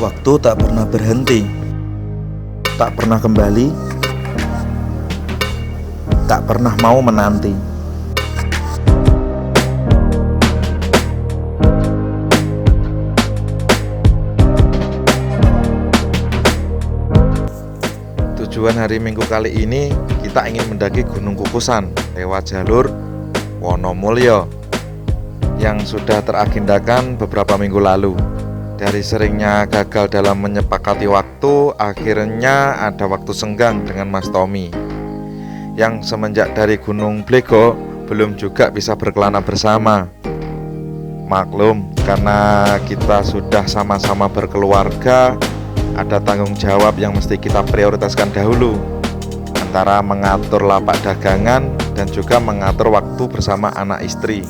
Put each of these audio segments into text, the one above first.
Waktu tak pernah berhenti, tak pernah kembali, tak pernah mau menanti. Tujuan hari Minggu kali ini, kita ingin mendaki Gunung Kukusan lewat jalur Wonomulyo yang sudah teragendakan beberapa minggu lalu. Dari seringnya gagal dalam menyepakati waktu, akhirnya ada waktu senggang dengan Mas Tommy yang semenjak dari Gunung Blego belum juga bisa berkelana bersama. Maklum, karena kita sudah sama-sama berkeluarga, ada tanggung jawab yang mesti kita prioritaskan dahulu, antara mengatur lapak dagangan dan juga mengatur waktu bersama anak istri.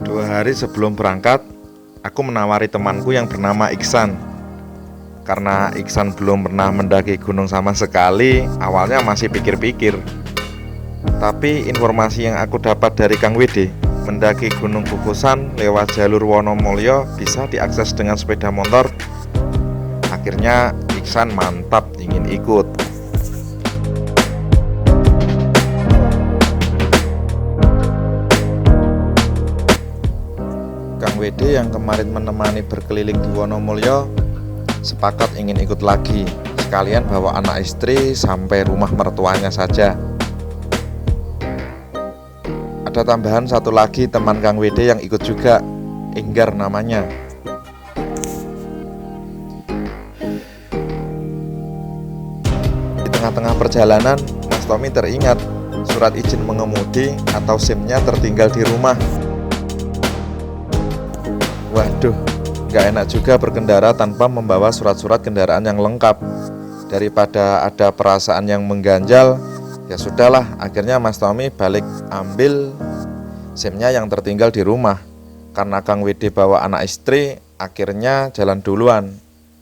2 hari sebelum berangkat, aku menawari temanku yang bernama Iksan. Karena Iksan belum pernah mendaki gunung sama sekali, awalnya masih pikir-pikir. Tapi informasi yang aku dapat dari Kang Wede, mendaki Gunung Kukusan lewat jalur Wonomulyo bisa diakses dengan sepeda motor. Akhirnya Iksan mantap ingin ikut. Kang Wede yang kemarin menemani berkeliling di Wonomulyo sepakat ingin ikut lagi, sekalian bawa anak istri sampai rumah mertuanya saja. Ada tambahan satu lagi teman Kang Wede yang ikut juga, Enggar namanya. Di tengah-tengah perjalanan, Mas Tommy teringat surat izin mengemudi atau SIM-nya tertinggal di rumah. Waduh, gak enak juga berkendara tanpa membawa surat-surat kendaraan yang lengkap. Daripada ada perasaan yang mengganjal, ya sudahlah, akhirnya Mas Tommy balik ambil SIM-nya yang tertinggal di rumah. Karena Kang Wede bawa anak istri, akhirnya jalan duluan,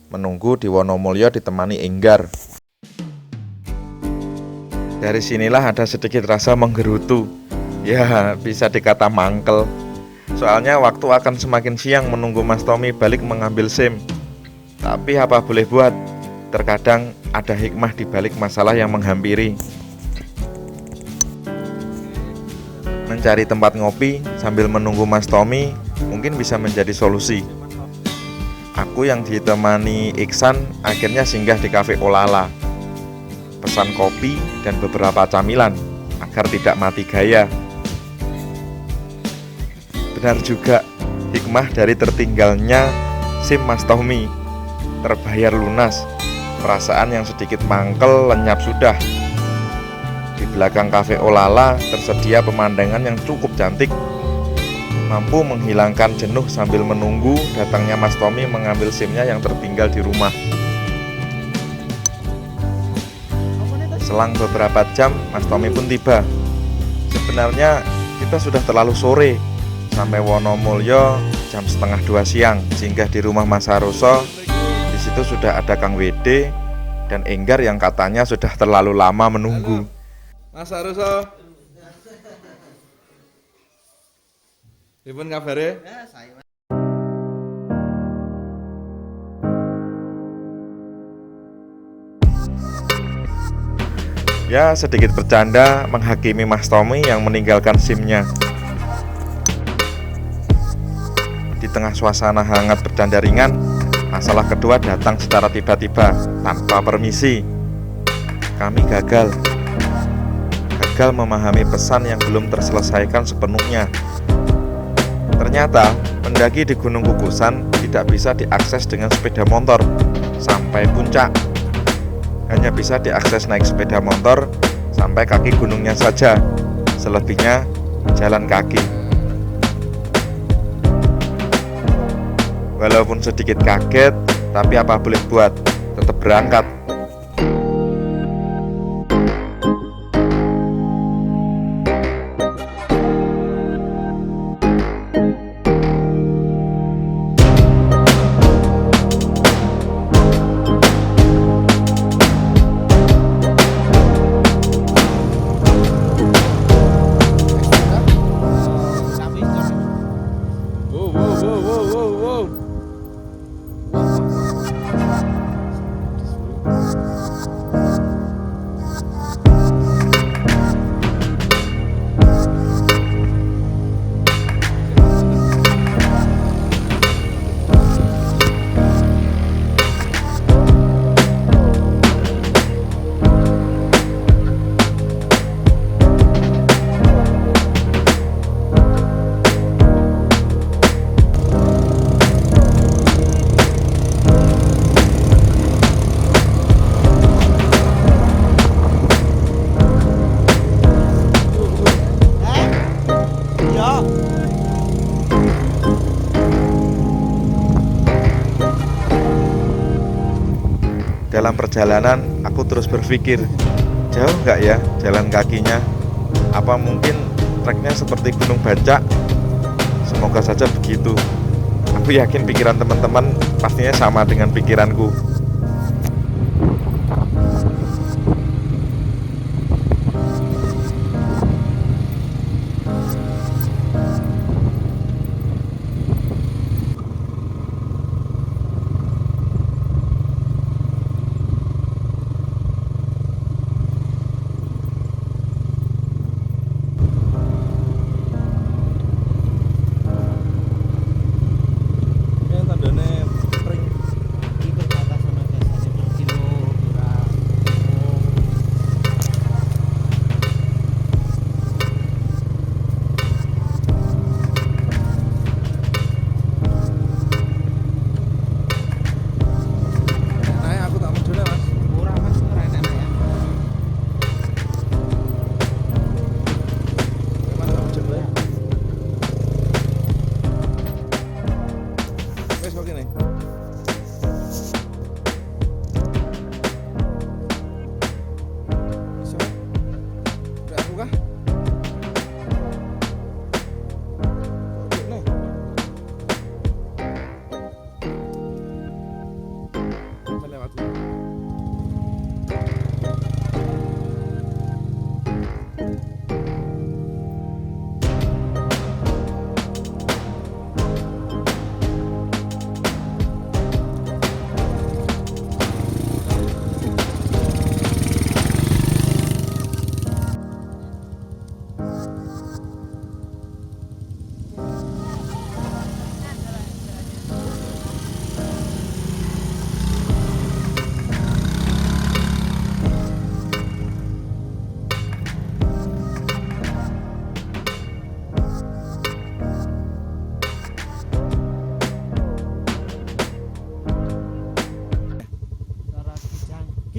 menunggu di Wonomulyo ditemani Enggar. Dari sinilah ada sedikit rasa menggerutu, ya bisa dikata mangkel. Soalnya waktu akan semakin siang menunggu Mas Tommy balik mengambil SIM. Tapi apa boleh buat, terkadang ada hikmah di balik masalah yang menghampiri. Mencari tempat ngopi sambil menunggu Mas Tommy mungkin bisa menjadi solusi. Aku yang ditemani Iksan akhirnya singgah di Cafe Olala, pesan kopi dan beberapa camilan agar tidak mati gaya. Benar juga, hikmah dari tertinggalnya SIM Mas Tommy terbayar lunas. Perasaan yang sedikit mangkel lenyap sudah. Di belakang Cafe Olala tersedia pemandangan yang cukup cantik, mampu menghilangkan jenuh sambil menunggu datangnya Mas Tommy mengambil SIM-nya yang tertinggal di rumah. Selang beberapa jam, Mas Tommy pun tiba. Sebenarnya kita sudah terlalu sore. Sampai Wonomulyo jam 1:30 siang, singgah di rumah Mas Haroso. Di situ sudah ada Kang Wede dan Enggar yang katanya sudah terlalu lama menunggu. Mas Haroso, pripun kabare? Ya, sedikit bercanda menghakimi Mas Tommy yang meninggalkan SIM-nya. Di tengah suasana hangat bercanda ringan, masalah kedua datang secara tiba-tiba, tanpa permisi. Kami gagal memahami pesan yang belum terselesaikan sepenuhnya. Ternyata, mendaki di Gunung Kukusan tidak bisa diakses dengan sepeda motor sampai puncak. Hanya bisa diakses naik sepeda motor sampai kaki gunungnya saja. Selebihnya jalan kaki. Walaupun sedikit kaget, tapi apa boleh buat, tetap berangkat. Dalam perjalanan aku terus berpikir, jauh nggak ya jalan kakinya? Apa mungkin treknya seperti Gunung Bancak? Semoga saja begitu. Aku yakin pikiran teman-teman pastinya sama dengan pikiranku.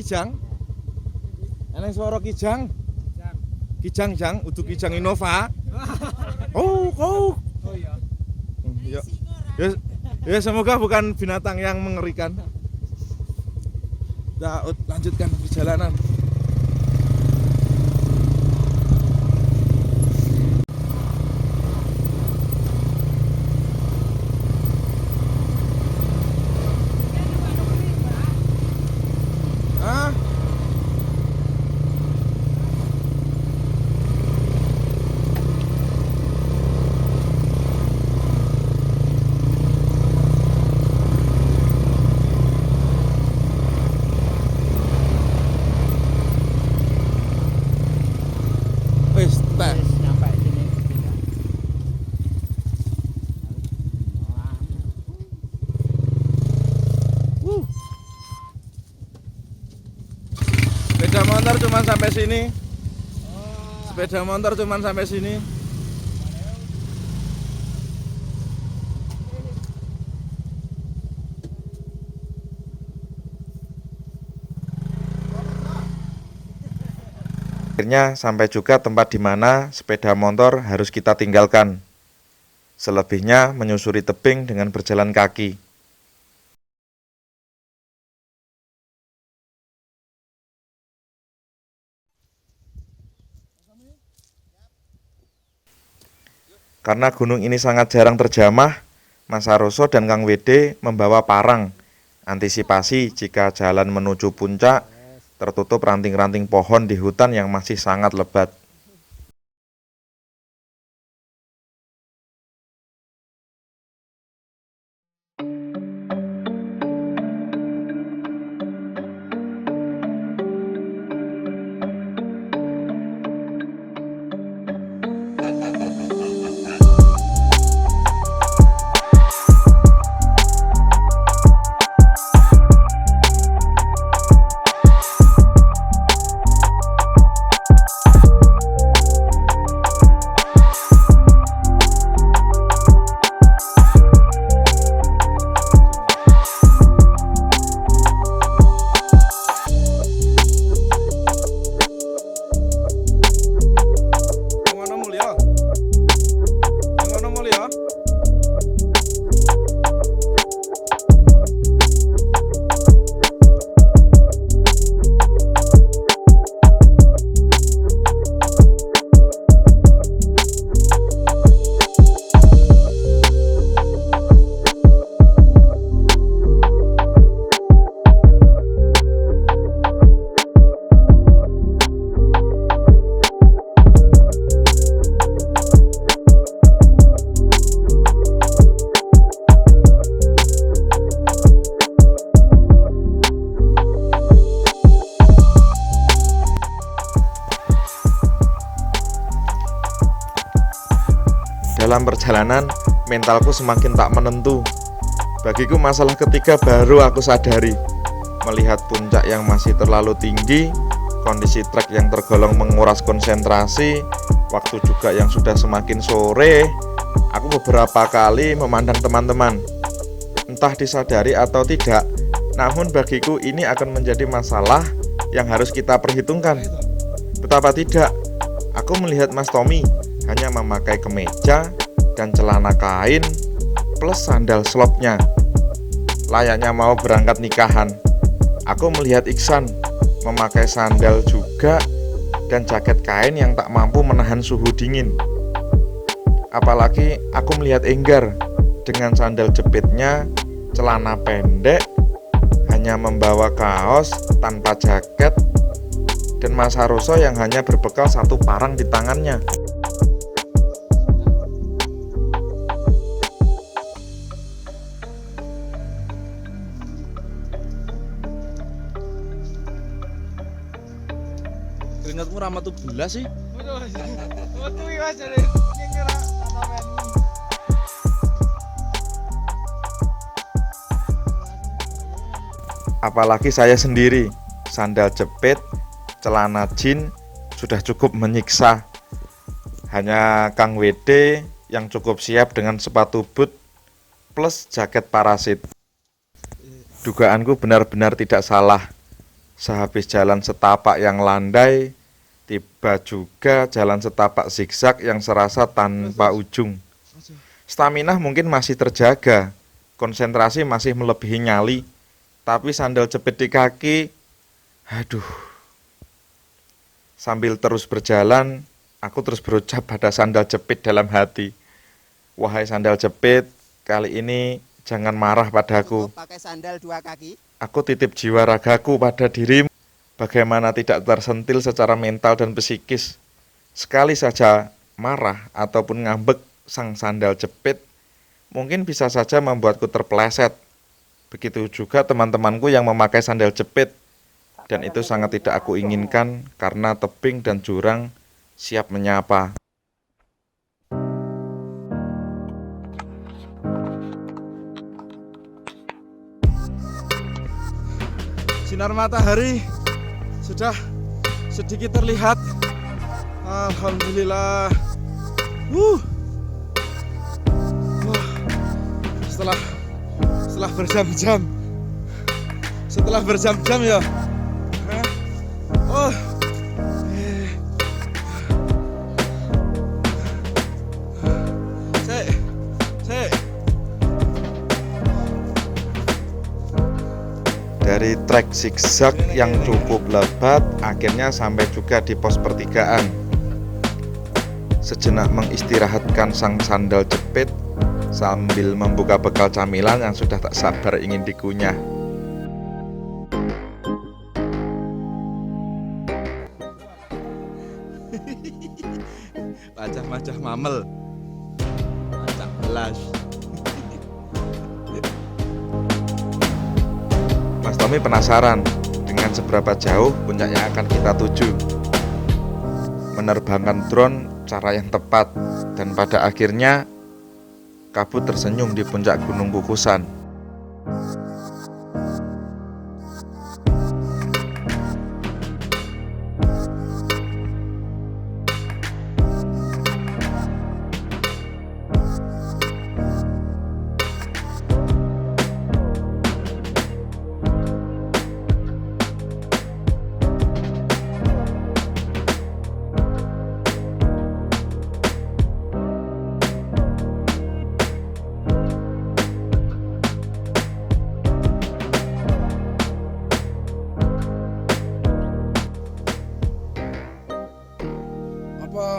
Kijang, eneng suara Kijang, Kijang jang, udah Kijang Innova. Oh, oh, ya, ya semoga bukan binatang yang mengerikan. Nah, lanjutkan perjalanan. Sepeda motor cuman sampai sini. Sepeda motor cuman sampai sini. Akhirnya sampai juga tempat di mana sepeda motor harus kita tinggalkan. Selebihnya menyusuri tebing dengan berjalan kaki. Karena gunung ini sangat jarang terjamah, Mas Saroso dan Kang Wede membawa parang. Antisipasi jika jalan menuju puncak tertutup ranting-ranting pohon di hutan yang masih sangat lebat. dalam perjalanan mentalku semakin tak menentu. Bagiku masalah ketiga baru aku sadari. Melihat puncak yang masih terlalu tinggi, kondisi trek yang tergolong menguras konsentrasi, waktu juga yang sudah semakin sore, aku beberapa kali memandang teman-teman. Entah disadari atau tidak, namun bagiku ini akan menjadi masalah yang harus kita perhitungkan. Betapa tidak, aku melihat Mas Tommy hanya memakai kemeja dan celana kain plus sandal slopnya, layaknya mau berangkat nikahan. Aku melihat Iksan memakai sandal juga dan jaket kain yang tak mampu menahan suhu dingin. Apalagi aku melihat Enggar dengan sandal jepitnya, celana pendek, hanya membawa kaos tanpa jaket, dan Mas Haruso yang hanya berbekal satu parang di tangannya. Keringatmu ramat tuh belas sih. Apalagi saya sendiri, sandal jepit, celana jeans sudah cukup menyiksa. Hanya Kang WD yang cukup siap dengan sepatu boot plus jaket parasit. Dugaanku benar-benar tidak salah. Sehabis jalan setapak yang landai, tiba juga jalan setapak zigzag yang serasa tanpa ujung. Stamina mungkin masih terjaga, konsentrasi masih melebihi nyali, tapi sandal jepit di kaki, aduh. Sambil terus berjalan, aku terus berucap pada sandal jepit dalam hati. Wahai sandal jepit, kali ini jangan marah padaku. Pakai sandal dua kaki. Aku titip jiwa ragaku pada dirimu. Bagaimana tidak tersentil secara mental dan psikis. Sekali saja marah ataupun ngambek sang sandal jepit, mungkin bisa saja membuatku terpeleset. Begitu juga teman-temanku yang memakai sandal jepit. Dan itu sangat tidak aku inginkan karena tebing dan jurang siap menyapa. Sinar matahari sudah sedikit terlihat. Alhamdulillah. Wah, setelah berjam-jam ya. Oh. Dari trek zigzag yang cukup lebat, akhirnya sampai juga di pos pertigaan. Sejenak mengistirahatkan sang sandal jepit sambil membuka bekal camilan yang sudah tak sabar ingin dikunyah. Macah-macah mamel, macam belas. Mas Tommy penasaran dengan seberapa jauh puncak yang akan kita tuju. Menerbangkan drone cara yang tepat, dan pada akhirnya kabut tersenyum di puncak Gunung Kukusan.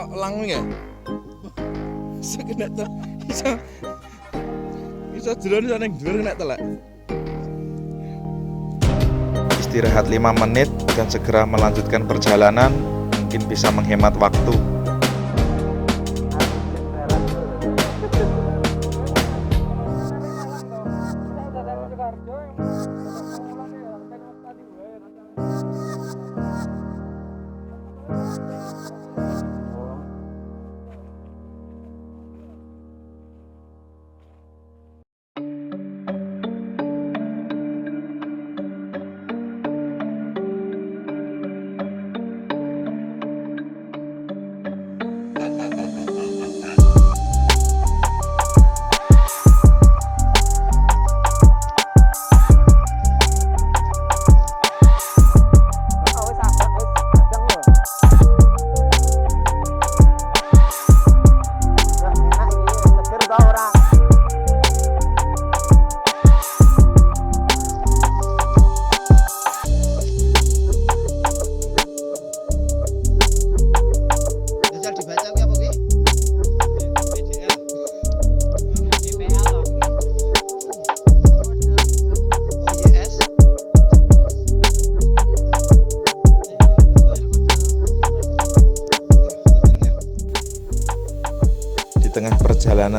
Langung ya? Bisa kena tuh, bisa drone bisa neng dhuwur kena telak. Istirahat 5 menit dan segera melanjutkan perjalanan, mungkin bisa menghemat waktu.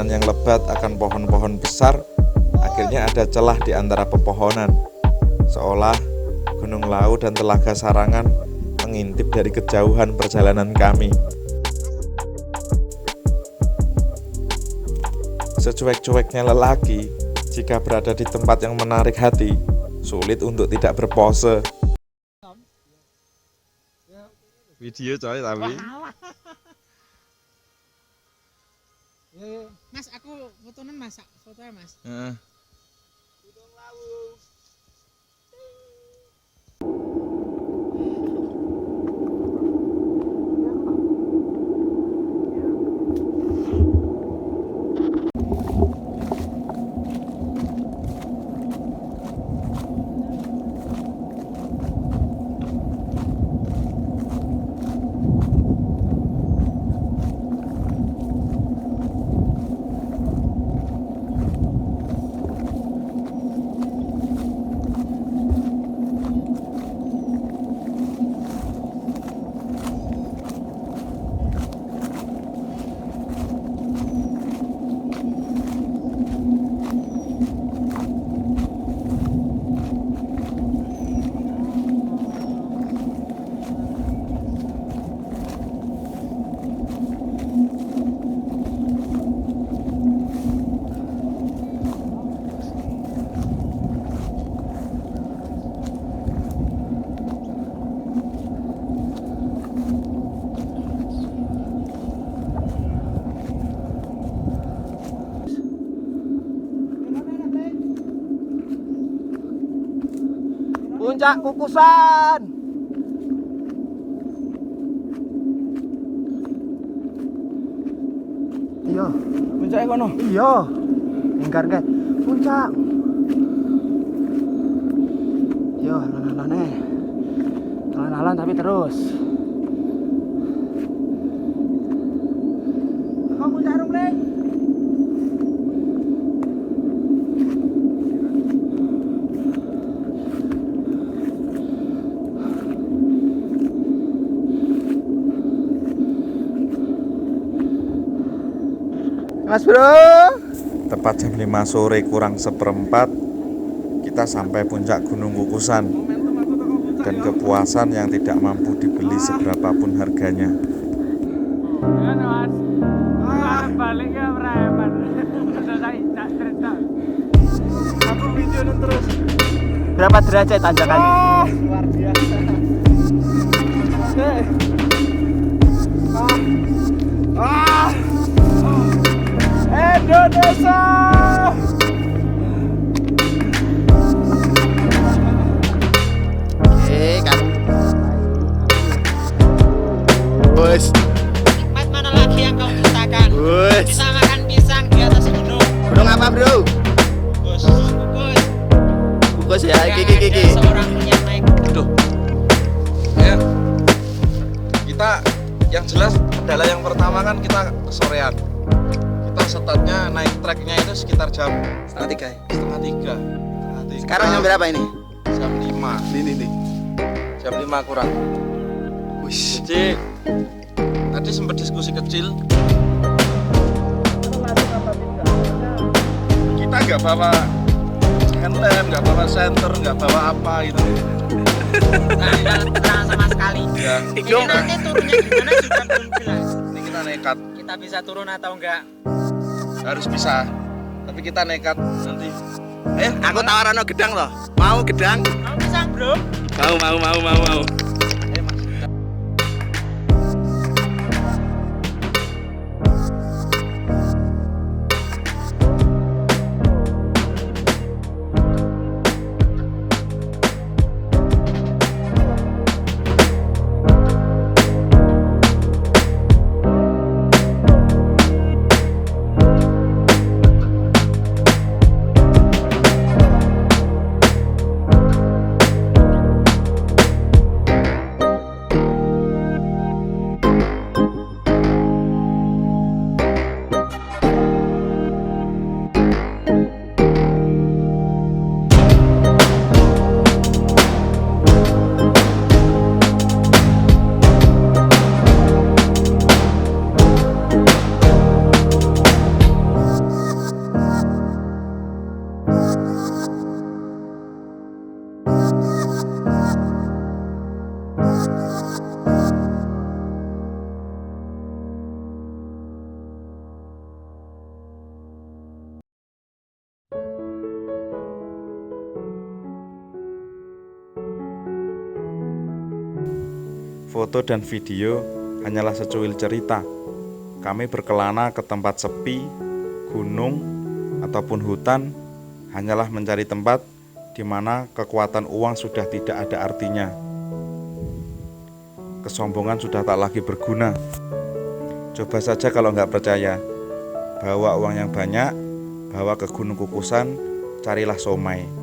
jalanan yang lebat akan pohon-pohon besar, akhirnya ada celah di antara pepohonan. Seolah Gunung Lau dan Telaga Sarangan mengintip dari kejauhan perjalanan kami. Secuek-cueknya lelaki, jika berada di tempat yang menarik hati, sulit untuk tidak berpose. Video coy tapi. Mas, aku fotonan masak foto ya mas. Heeh. Puncak Kukusan. Iya, Puncake kono. iya. Enggar ke puncak. Yo, alan-alan Alan-alan tapi terus. Kok puncak rung, Leng? Mas bro, Tepat jam 5 sore kurang seperempat, kita sampai puncak Gunung Kukusan. Dan kepuasan yang tidak mampu dibeli seberapapun harganya. Balik ya merayaman. Tak cerita. Aku video terus. berapa derajat tanjakannya? Luar biasa. Indonesia. Kan. Bos. Nikmat mana lagi yang kau ciptakan? Bos. Bisa makan pisang di atas gunung. Gunung apa, Bro? Kukus. Kukus ya, Gak kiki. ada seorang pun yang naik. Aduh. Ya. Kita yang jelas kendala yang pertama kan kita kesorean. Kita startnya naik treknya itu sekitar jam Setengah 3 ya? setengah tiga. Sekarang jam berapa ini? Jam 5. Nih. Jam 5 kurang. Wish. Jadi tadi sempat diskusi kecil. Kita nggak bawa handlem, nggak bawa center, nggak bawa apa gitu. Nah, tidak terang sama sekali. Ya, Jadi nanti turunnya gimana juga belum jelas. ini kita nekat, Kita bisa turun atau enggak? harus bisa. Tapi kita nekat nanti. Aku tawaran gedang loh. Mau gedang? Mau pisang bro? Mau. Foto dan video hanyalah secuil cerita. Kami berkelana ke tempat sepi, gunung, ataupun hutan hanyalah mencari tempat di mana kekuatan uang sudah tidak ada artinya. Kesombongan sudah tak lagi berguna. Coba saja kalau nggak percaya. Bawa uang yang banyak, bawa ke Gunung Kukusan, carilah somai.